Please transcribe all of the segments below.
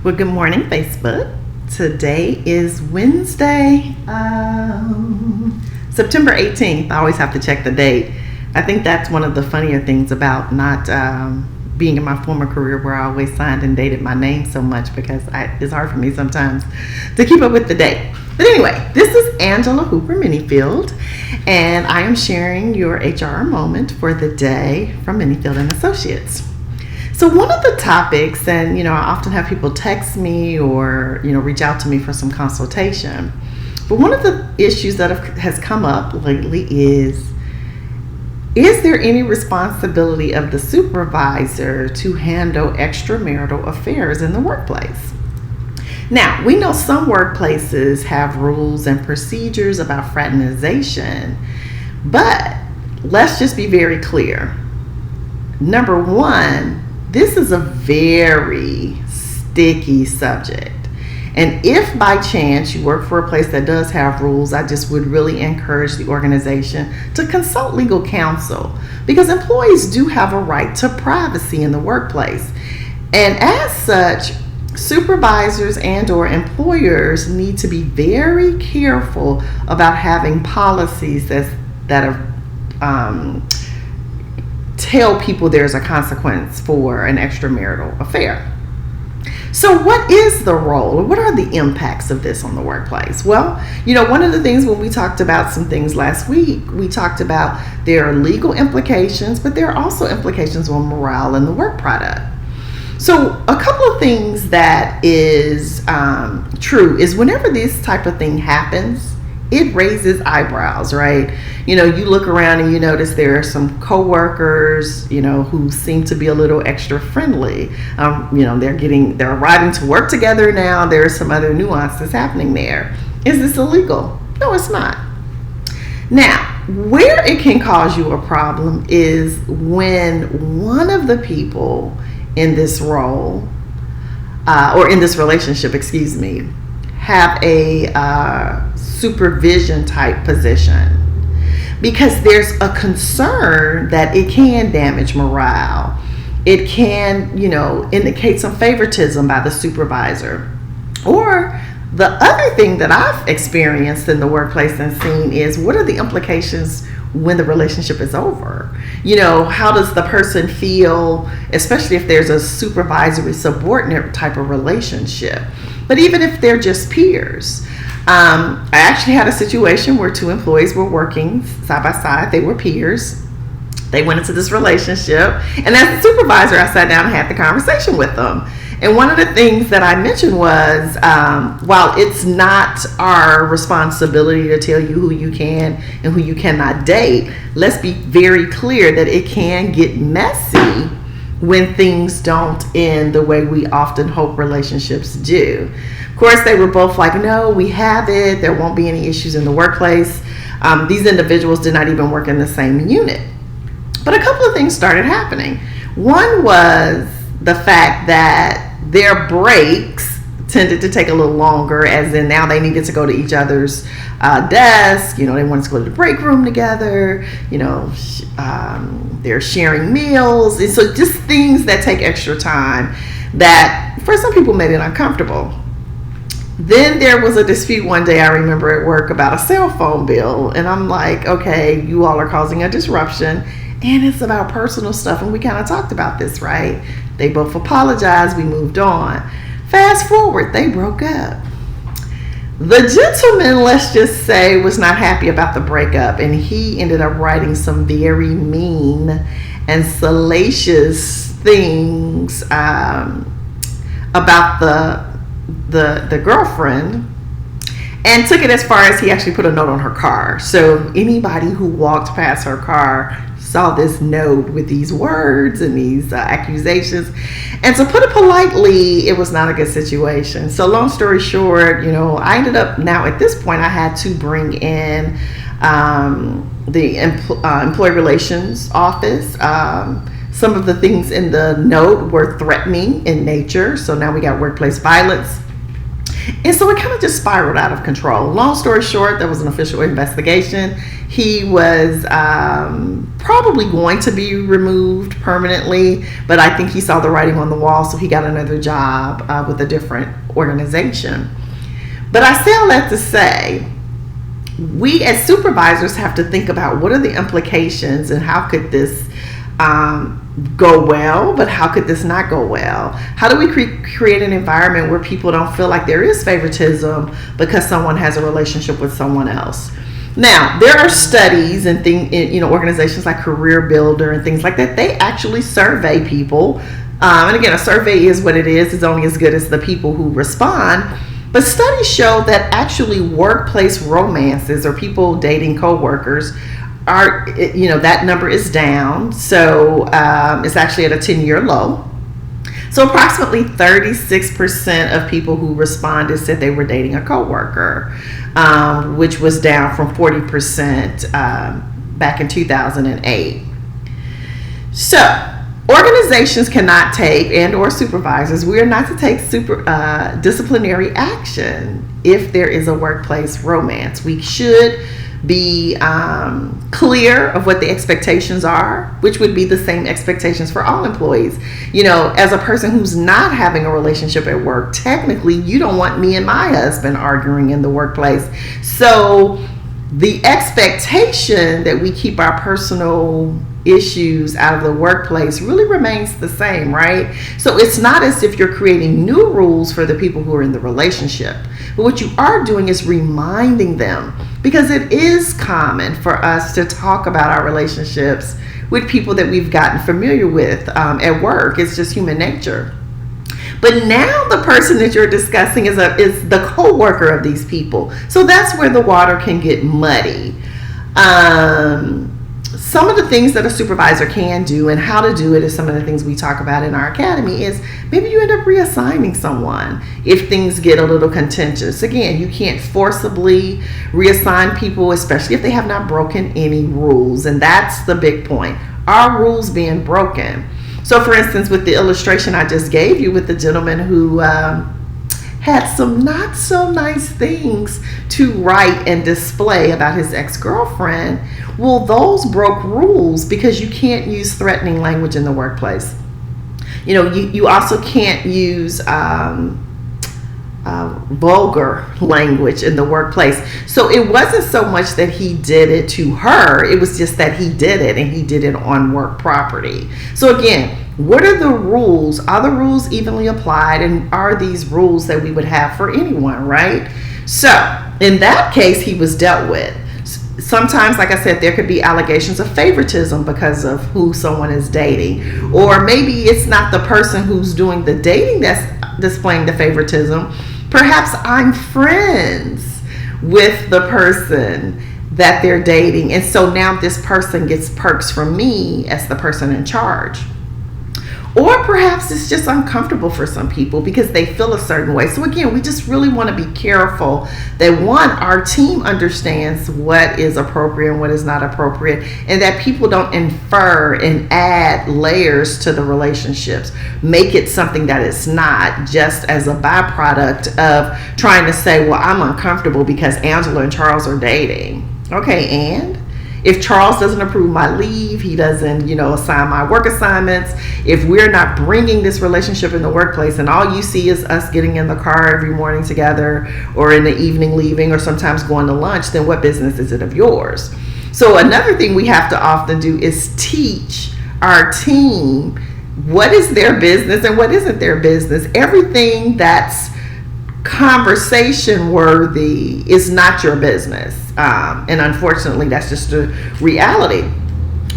Well, good morning, Facebook. Today is Wednesday, September 18th. I always have to check the date. I think that's one of the funnier things about not being in my former career, where I always signed and dated my name so much, because it's hard for me sometimes to keep up with the date. But anyway, this is Angela Hooper-Menifield, and I am sharing your HR Moment for the day from Menifield Associates. So one of the topics, and I often have people text me or reach out to me for some consultation, but one of the issues that has come up lately is there any responsibility of the supervisor to handle extramarital affairs in the workplace? Now, we know some workplaces have rules and procedures about fraternization, but let's just be very clear. Number one, this is a very sticky subject. And if by chance you work for a place that does have rules, I just would really encourage the organization to consult legal counsel, because employees do have a right to privacy in the workplace. And as such, supervisors and or employers need to be very careful about having policies that tell people there's a consequence for an extramarital affair. So what is the role, or what are the impacts of this on the workplace? Well, one of the things when we talked about some things last week, we talked about there are legal implications, but there are also implications on morale and the work product. So a couple of things that is true is whenever this type of thing happens, it raises eyebrows, right? You look around and you notice there are some coworkers, who seem to be a little extra friendly. They're arriving to work together now. There are some other nuances happening there. Is this illegal? No, it's not. Now, where it can cause you a problem is when one of the people in this role, or in this relationship, have a supervision type position, because there's a concern that it can damage morale. It can, indicate some favoritism by the supervisor. Or the other thing that I've experienced in the workplace and seen is, what are the implications when the relationship is over? How does the person feel, especially if there's a supervisory subordinate type of relationship? But even if they're just peers, I actually had a situation where two employees were working side by side. They were peers. They went into this relationship, and as the supervisor, I sat down and had the conversation with them. And one of the things that I mentioned was, while it's not our responsibility to tell you who you can and who you cannot date, let's be very clear that it can get messy when things don't end the way we often hope relationships do. Of course, they were both like, no, we have it. There won't be any issues in the workplace. These individuals did not even work in the same unit. But a couple of things started happening. One was the fact that their breaks tended to take a little longer, as in now they needed to go to each other's desk. They wanted to go to the break room together. They're sharing meals. And so just things that take extra time that for some people made it uncomfortable. Then there was a dispute one day, I remember at work, about a cell phone bill. And I'm like, okay, you all are causing a disruption, and it's about personal stuff. And we kind of talked about this, right? They both apologized. We moved on. Fast forward, they broke up. The gentleman, let's just say, was not happy about the breakup, and he ended up writing some very mean and salacious things about the girlfriend, and took it as far as he actually put a note on her car. So anybody who walked past her car saw this note with these words and these accusations. And to put it politely, it was not a good situation. So long story short, I ended up, now at this point, I had to bring in the employee relations office. Some of the things in the note were threatening in nature. So now we got workplace violence. And so it kind of just spiraled out of control. Long story short, there was an official investigation. He was probably going to be removed permanently, but I think he saw the writing on the wall, so he got another job with a different organization. But I say all that to say, we as supervisors have to think about what are the implications and how could this go well, but how could this not go well? How do we create an environment where people don't feel like there is favoritism because someone has a relationship with someone else? Now, there are studies and organizations like Career Builder and things like that. They actually survey people. And again, a survey is what it is. It's only as good as the people who respond. But studies show that actually workplace romances or people dating coworkers are, that number is down. So it's actually at a 10-year low. So approximately 36% of people who responded said they were dating a coworker, which was down from 40% back in 2008. So organizations cannot take, and or supervisors, we are not to take disciplinary action if there is a workplace romance. We should be clear of what the expectations are, which would be the same expectations for all employees. As a person who's not having a relationship at work, technically you don't want me and my husband arguing in the workplace. So the expectation that we keep our personal issues out of the workplace really remains the same, right? So it's not as if you're creating new rules for the people who are in the relationship, but what you are doing is reminding them, because it is common for us to talk about our relationships with people that we've gotten familiar with at work. It's just human nature. But now the person that you're discussing is the co-worker of these people. So that's where the water can get muddy. Some of the things that a supervisor can do and how to do it is some of the things we talk about in our academy. Is maybe you end up reassigning someone if things get a little contentious. Again, you can't forcibly reassign people, especially if they have not broken any rules. And that's the big point. Are rules being broken? So for instance, with the illustration I just gave you with the gentleman who had some not so nice things to write and display about his ex-girlfriend, well, those broke rules because you can't use threatening language in the workplace. You also can't use vulgar language in the workplace. So it wasn't so much that he did it to her, it was just that he did it, and he did it on work property. So again, what are the rules? Are the rules evenly applied, and are these rules that we would have for anyone, right? So in that case, he was dealt with. Sometimes, like I said, there could be allegations of favoritism because of who someone is dating, or maybe it's not the person who's doing the dating that's displaying the favoritism. Perhaps I'm friends with the person that they're dating, and so now this person gets perks from me as the person in charge. Or perhaps it's just uncomfortable for some people because they feel a certain way. So again, we just really want to be careful that, one, our team understands what is appropriate and what is not appropriate, and that people don't infer and add layers to the relationships, make it something that it's not, just as a byproduct of trying to say, well, I'm uncomfortable because Angela and Charles are dating. Okay, and if Charles doesn't approve my leave, he doesn't, assign my work assignments, if we're not bringing this relationship in the workplace and all you see is us getting in the car every morning together or in the evening leaving or sometimes going to lunch, then what business is it of yours? So another thing we have to often do is teach our team what is their business and what isn't their business. Everything that's conversation worthy is not your business. And unfortunately, that's just a reality.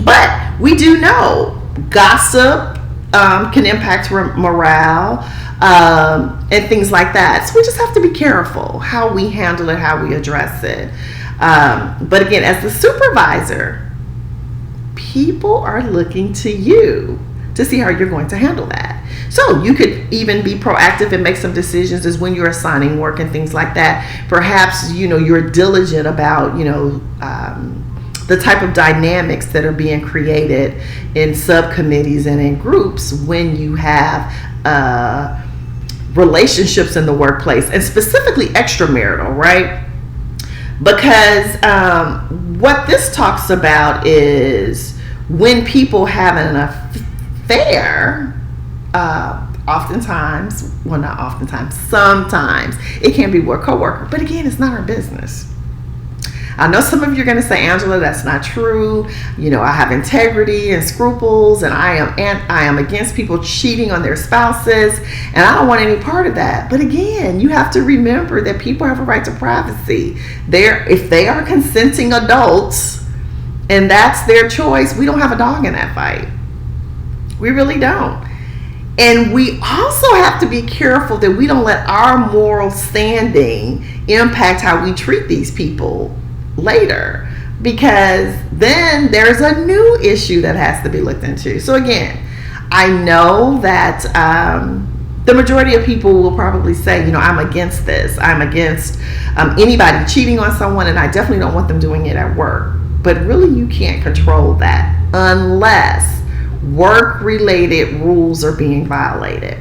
But we do know gossip can impact morale and things like that. So we just have to be careful how we handle it, how we address it. But again, as the supervisor, people are looking to you to see how you're going to handle that. So you could even be proactive and make some decisions as when you're assigning work and things like that. Perhaps, you're diligent about, the type of dynamics that are being created in subcommittees and in groups when you have relationships in the workplace, and specifically extramarital, right? Because what this talks about is when people have an affair, oftentimes, well, not oftentimes, sometimes it can be with a coworker, but again, it's not our business. I know some of you are going to say, Angela, that's not true. You know, I have integrity and scruples, and I am against people cheating on their spouses, and I don't want any part of that. But again, you have to remember that people have a right to privacy. If they are consenting adults, and that's their choice, we don't have a dog in that fight. We really don't. And we also have to be careful that we don't let our moral standing impact how we treat these people later, because then there's a new issue that has to be looked into. So again, I know that the majority of people will probably say, you know, I'm against this. I'm against anybody cheating on someone, and I definitely don't want them doing it at work. But really, you can't control that unless work-related rules are being violated.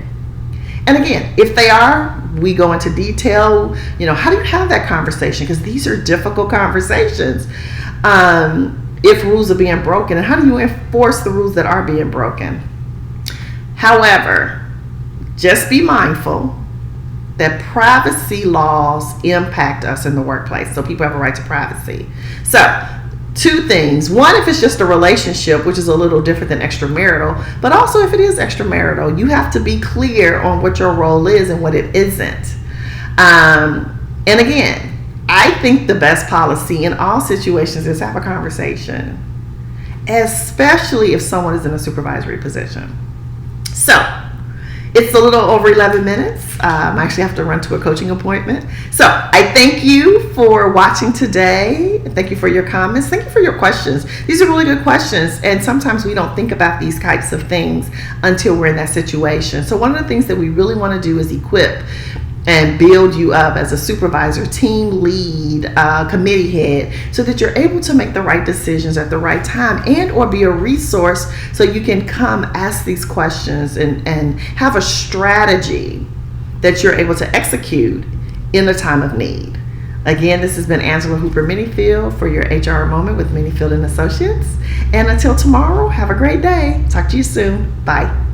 And again, if they are, we go into detail, you know, how do you have that conversation? Because these are difficult conversations. If rules are being broken, and how do you enforce the rules that are being broken? However, just be mindful that privacy laws impact us in the workplace. So people have a right to privacy. So two things. One, if it's just a relationship, which is a little different than extramarital, but also if it is extramarital, you have to be clear on what your role is and what it isn't. And again, I think the best policy in all situations is have a conversation, especially if someone is in a supervisory position. So it's a little over 11 minutes. I actually have to run to a coaching appointment. So I thank you for watching today. Thank you for your comments. Thank you for your questions. These are really good questions. And sometimes we don't think about these types of things until we're in that situation. So one of the things that we really want to do is equip and build you up as a supervisor, team lead, committee head, so that you're able to make the right decisions at the right time, and or be a resource so you can come ask these questions and have a strategy that you're able to execute in a time of need. Again, this has been Angela Hooper-Menifield for your HR Moment with Menifield Associates. And until tomorrow, have a great day. Talk to you soon. Bye.